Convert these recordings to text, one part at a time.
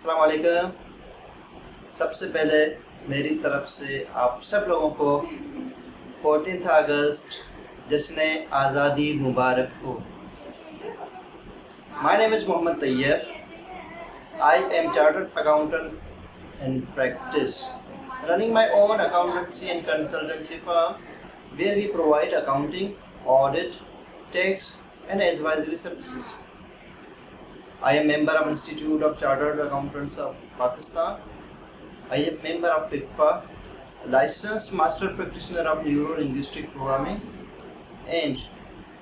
अस्सलाम वालेकुम। सबसे पहले मेरी तरफ से आप सब लोगों को 14 अगस्त जश्न आज़ादी मुबारक हो। My name is Mohammed Tayyab. I am chartered accountant in practice, running my own accountancy and consultancy firm where we provide accounting, audit, tax and advisory services. I am member of Institute of Chartered Accountants of Pakistan. I am member of PIPA, licensed master practitioner of Neuro-Linguistic Programming and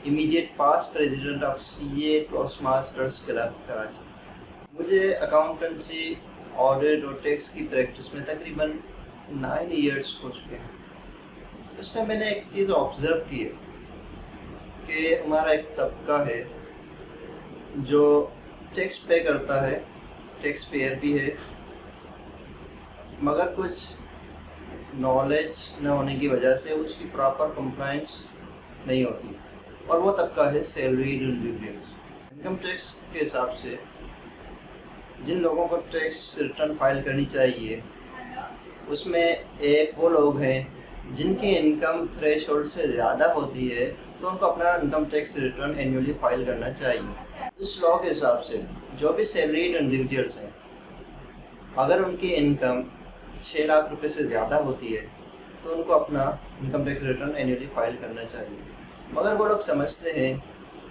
immediate past president of CA Toastmasters Club Karachi. मुझे accountancy, audit और tax की practice में तकरीबन 9 years हो चुके हैं। इसमें मैंने एक चीज़ ऑब्जर्व की है कि हमारा एक तबका है जो टैक्स पे करता है, टैक्स पेयर भी है, मगर कुछ नॉलेज न होने की वजह से उसकी प्रॉपर कंप्लायंस नहीं होती, और वो तबका है सैलरीड इंडिविजुअल्स। इनकम टैक्स के हिसाब से जिन लोगों को टैक्स रिटर्न फाइल करनी चाहिए उसमें एक वो लोग हैं जिनकी इनकम थ्रेशोल्ड से ज़्यादा होती है, तो उनको अपना income tax return annually file करना चाहिए। इस लॉ के हिसाब से जो भी सैलरीड इंडिविजुअल्स हैं, अगर उनकी इनकम 6 लाख रुपए से ज़्यादा होती है तो उनको अपना income tax return annually file करना चाहिए। मगर वो लोग समझते हैं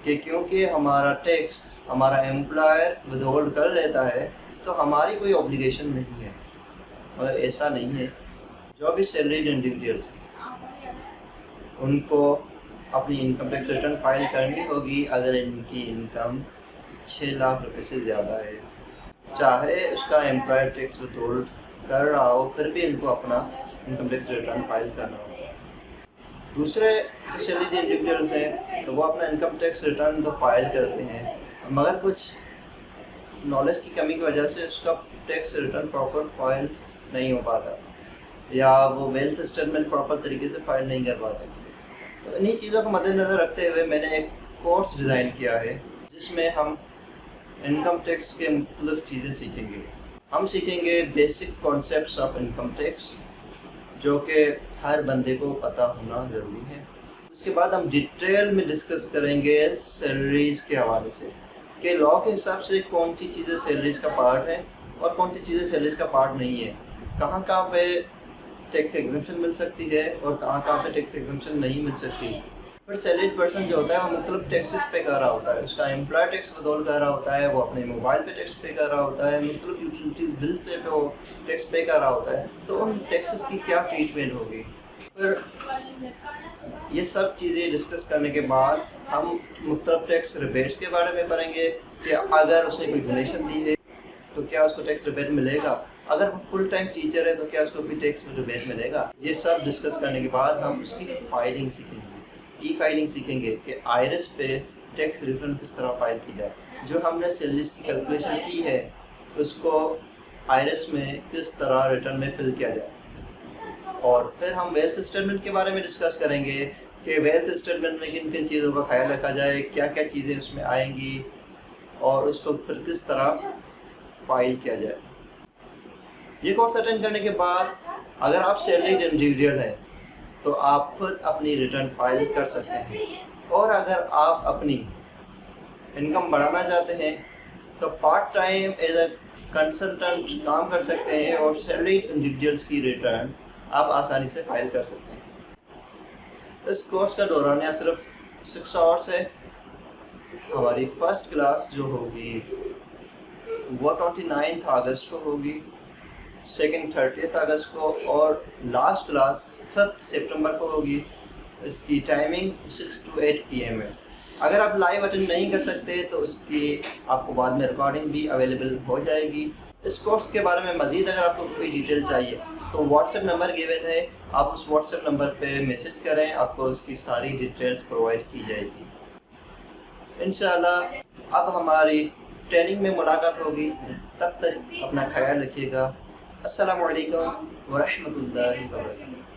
कि क्योंकि हमारा टैक्स हमारा एम्प्लॉयर विदहोल्ड कर लेता है तो हमारी कोई ऑब्लिगेशन नहीं है, मगर ऐसा नहीं है। जो भी सैलरीड इंडिविजुअल्स उनको अपनी इनकम टैक्स रिटर्न फाइल करनी होगी अगर इनकी इनकम 6 लाख रुपए से ज़्यादा है, चाहे उसका एम्प्लॉयर टैक्स विथहोल्ड कर रहा हो फिर भी इनको अपना इनकम टैक्स रिटर्न फाइल करना होगा। दूसरे जो सैलरीड इंडिविजुअल्स हैं तो वो अपना इनकम टैक्स रिटर्न तो फाइल करते हैं, मगर कुछ नॉलेज की कमी की वजह से उसका टैक्स रिटर्न प्रॉपर फाइल नहीं हो पाता, या वो वेल्थ स्टेटमेंट प्रॉपर तरीके से फाइल नहीं कर पाते। तो इन्हीं चीज़ों को मद्देनज़र रखते हुए मैंने एक कोर्स डिज़ाइन किया है जिसमें हम इनकम टैक्स के मुख्तलिफ चीज़ें सीखेंगे। हम सीखेंगे basic concepts of income tax जो कि हर बंदे को पता होना ज़रूरी है। उसके बाद हम डिटेल में डिस्कस करेंगे सैलरीज़ के हवाले से कि लॉ के हिसाब से कौन सी चीज़ें सैलरीज़ का पार्ट है और कौन सी चीज़ें सैलरीज़ का पार्ट नहीं है, कहाँ कहाँ पे टैक्स एग्जम्पशन मिल सकती है और कहाँ कहाँ पे टैक्स एग्जम्पशन नहीं मिल सकती। फिर सैलरीड पर्सन जो होता है वो मुख्तलिफ टैक्सेस पे कर रहा होता है, उसका एम्प्लॉयर टैक्स विथहोल्ड कर रहा होता है, वो अपने मोबाइल पे टैक्स पे कर रहा होता है, मुख्तलिफ यूटिलिटीज बिल्स पे वो टैक्स पे कर रहा होता है, तो उन टैक्सेस की क्या ट्रीटमेंट होगी। फिर ये सब चीज़ें डिस्कस करने के बाद हम मुख्तलिफ टैक्स रिबेट्स के बारे में पढ़ेंगे कि अगर उसने कोई डोनेशन दी है तो क्या उसको टैक्स रिबेट मिलेगा, अगर वो फुल टाइम टीचर है तो क्या उसको कोई टैक्स रिबेट मिलेगा। ये सब डिस्कस करने के बाद हम उसकी फाइलिंग सीखेंगे, ई फाइलिंग सीखेंगे कि आईआरएस पे टैक्स रिटर्न किस तरह फाइल की जाए। जो हमने सैलरीज की कैलकुलेशन की है उसको आईआरएस में किस तरह रिटर्न में फिल किया जाए। और फिर हम वेल्थ स्टेटमेंट के बारे में डिस्कस करेंगे कि वेल्थ स्टेटमेंट में किन किन चीज़ों का ख्याल रखा जाए, क्या क्या चीज़ें उसमें आएंगी और उसको फिर किस तरह फाइल किया जाए। ये कोर्स अटेंड करने के बाद अगर आप सैलरीड इंडिविजुअल हैं तो आप खुद अपनी रिटर्न फाइल कर सकते हैं, और अगर आप अपनी इनकम बढ़ाना चाहते हैं तो part time as a consultant काम कर सकते हैं और सैलरीड इंडिविजुअल्स की रिटर्न आप आसानी से फाइल कर सकते हैं। इस कोर्स का दौरानिया सिर्फ 6 आवर्स है। हमारी फर्स्ट क्लास जो होगी वो 29 अगस्त को होगी, सेकेंड 30 अगस्त को, और लास्ट क्लास 5 सितंबर को होगी। इसकी टाइमिंग 6 to 8 PM है। अगर आप लाइव अटेंड नहीं कर सकते तो उसकी आपको बाद में रिकॉर्डिंग भी अवेलेबल हो जाएगी। इस कोर्स के बारे में मज़ीद अगर आपको कोई डिटेल चाहिए तो व्हाट्सएप नंबर गिवन है, आप उस व्हाट्सएप नंबर पे मैसेज करें, आपको उसकी सारी डिटेल्स प्रोवाइड की जाएगी। इंशाल्लाह अब हमारी ट्रेनिंग में मुलाकात होगी, तब तक अपना ख्याल रखिएगा। अस्सलामु अलैकुम व रहमतुल्लाहि व बरकातहू।